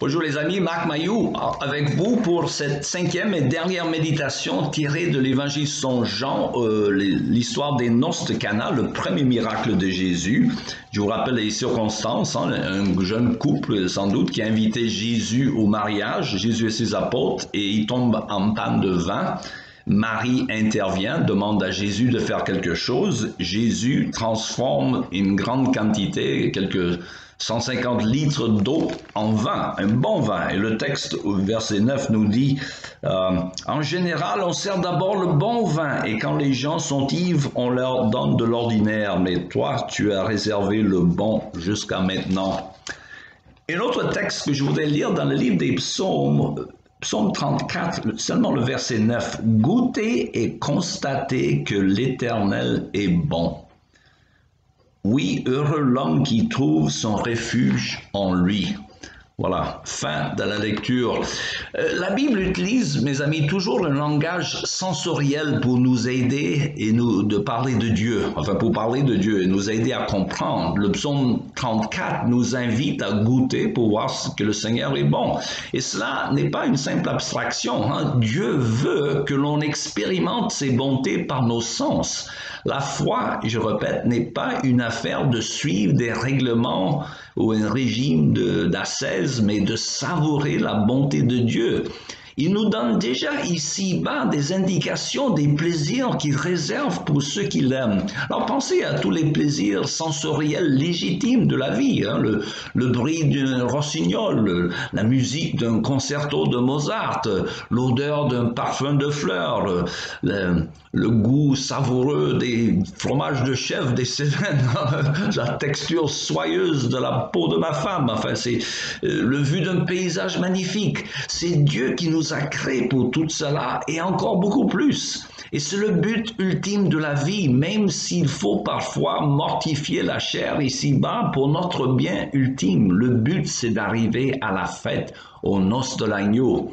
Bonjour les amis, Marc Mailloux avec vous pour cette cinquième et dernière méditation tirée de l'évangile selon Jean, l'histoire des noces de Cana, le premier miracle de Jésus. Je vous rappelle les circonstances, un jeune couple sans doute qui a invité Jésus au mariage, Jésus et ses apôtres, et il tombe en panne de vin. Marie intervient, demande à Jésus de faire quelque chose. Jésus transforme une grande quantité, quelques 150 litres d'eau en vin, un bon vin. Et le texte, verset 9, nous dit, en général, on sert d'abord le bon vin, et quand les gens sont ivres, on leur donne de l'ordinaire. Mais toi, tu as réservé le bon jusqu'à maintenant. Et l'autre texte que je voudrais lire dans le livre des psaumes, Psaume 34, seulement le verset 9. « Goûtez et constatez que l'Éternel est bon. Oui, heureux l'homme qui trouve son refuge en lui. » Voilà, fin de la lecture. La Bible utilise, mes amis, toujours un langage sensoriel pour nous aider et de parler de Dieu, enfin pour parler de Dieu et nous aider à comprendre. Le psaume 34 nous invite à goûter pour voir que le Seigneur est bon. Et cela n'est pas une simple abstraction. Dieu veut que l'on expérimente ses bontés par nos sens. La foi, je répète, n'est pas une affaire de suivre des règlements ou un régime d'ascèse, mais de savourer la bonté de Dieu. Il nous donne déjà ici-bas des indications des plaisirs qu'il réserve pour ceux qui l'aiment. Alors pensez à tous les plaisirs sensoriels légitimes de la vie, le bruit d'un rossignol, la musique d'un concerto de Mozart, l'odeur d'un parfum de fleurs, le goût savoureux des fromages de chèvre, des Cévennes, la texture soyeuse de la peau de ma femme, enfin c'est le vu d'un paysage magnifique. C'est Dieu qui nous a créés pour tout cela et encore beaucoup plus. Et c'est le but ultime de la vie, même s'il faut parfois mortifier la chair ici-bas pour notre bien ultime. Le but, c'est d'arriver à la fête, aux noces de l'agneau.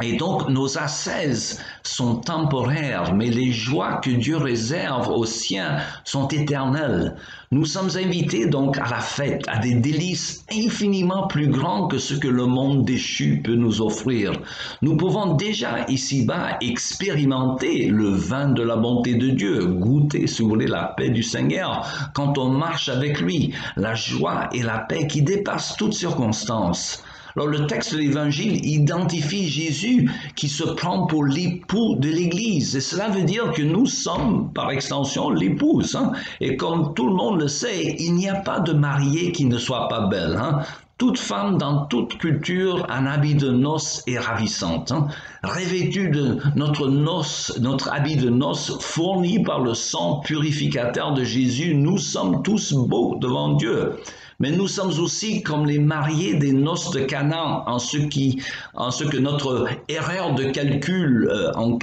Et donc, nos ascèses sont temporaires, mais les joies que Dieu réserve aux siens sont éternelles. Nous sommes invités donc à la fête, à des délices infiniment plus grands que ce que le monde déchu peut nous offrir. Nous pouvons déjà ici-bas expérimenter le vin de la bonté de Dieu, goûter, si vous voulez, la paix du Seigneur quand on marche avec lui, la joie et la paix qui dépassent toutes circonstances. Alors le texte de l'Évangile identifie Jésus qui se prend pour l'époux de l'Église. Et cela veut dire que nous sommes, par extension, l'épouse. Et comme tout le monde le sait, il n'y a pas de mariée qui ne soit pas belle. Toute femme dans toute culture en habit de noces est ravissante. Revêtue de notre habit de noces fourni par le sang purificateur de Jésus, nous sommes tous beaux devant Dieu. Mais nous sommes aussi comme les mariés des noces de Cana en ce que notre erreur de calcul en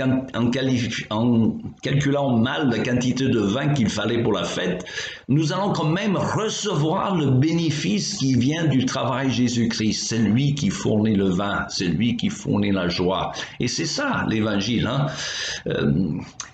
calculant mal la quantité de vin qu'il fallait pour la fête, nous allons quand même recevoir le bénéfice qui vient du travail Jésus-Christ. C'est lui qui fournit le vin, c'est lui qui fournit la joie. Et c'est ça l'évangile.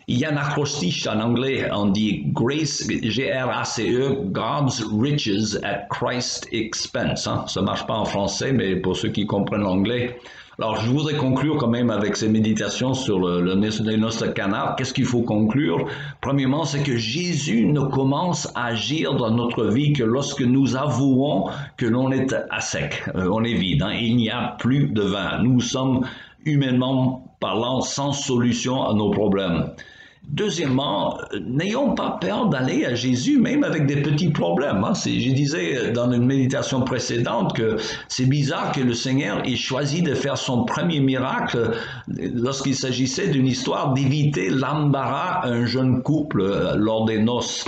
Il y a un acrostiche en anglais, on dit Grace, G-R-A-C-E, God's riches at Christ's expense. Ça ne marche pas en français, mais pour ceux qui comprennent l'anglais. Alors, je voudrais conclure quand même avec ces méditations sur les noces de Cana. Qu'est-ce qu'il faut conclure? Premièrement, c'est que Jésus ne commence à agir dans notre vie que lorsque nous avouons que l'on est à sec, on est vide. Il n'y a plus de vin. Nous sommes humainement parlant sans solution à nos problèmes. Deuxièmement, n'ayons pas peur d'aller à Jésus, même avec des petits problèmes. Je disais dans une méditation précédente que c'est bizarre que le Seigneur ait choisi de faire son premier miracle lorsqu'il s'agissait d'une histoire d'éviter l'embarras à un jeune couple lors des noces.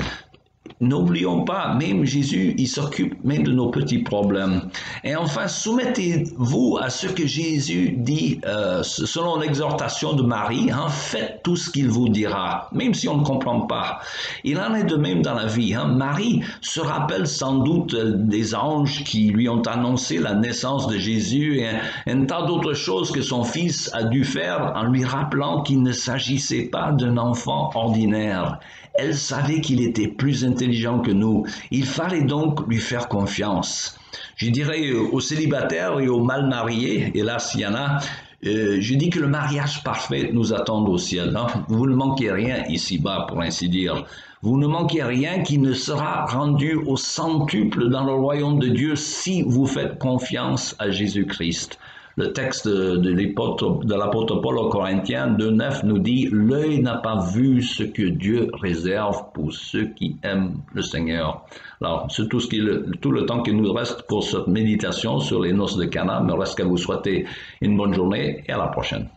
N'oublions pas, même Jésus, il s'occupe même de nos petits problèmes. Et enfin, soumettez-vous à ce que Jésus dit selon l'exhortation de Marie, faites tout ce qu'il vous dira, même si on ne comprend pas. Il en est de même dans la vie. Marie se rappelle sans doute des anges qui lui ont annoncé la naissance de Jésus et un tas d'autres choses que son fils a dû faire en lui rappelant qu'il ne s'agissait pas d'un enfant ordinaire. Elle savait qu'il était plus intelligent que nous. Il fallait donc lui faire confiance. Je dirais aux célibataires et aux mal mariés, hélas il y en a, je dis que le mariage parfait nous attend au ciel. Hein? Vous ne manquez rien ici-bas, pour ainsi dire. Vous ne manquez rien qui ne sera rendu au centuple dans le royaume de Dieu si vous faites confiance à Jésus-Christ. Le texte de l'apôtre Paul aux Corinthiens 2,9 nous dit « L'œil n'a pas vu ce que Dieu réserve pour ceux qui aiment le Seigneur ». Alors, c'est tout le temps qu'il nous reste pour cette méditation sur les noces de Cana. Il me reste qu'à vous souhaiter une bonne journée et à la prochaine.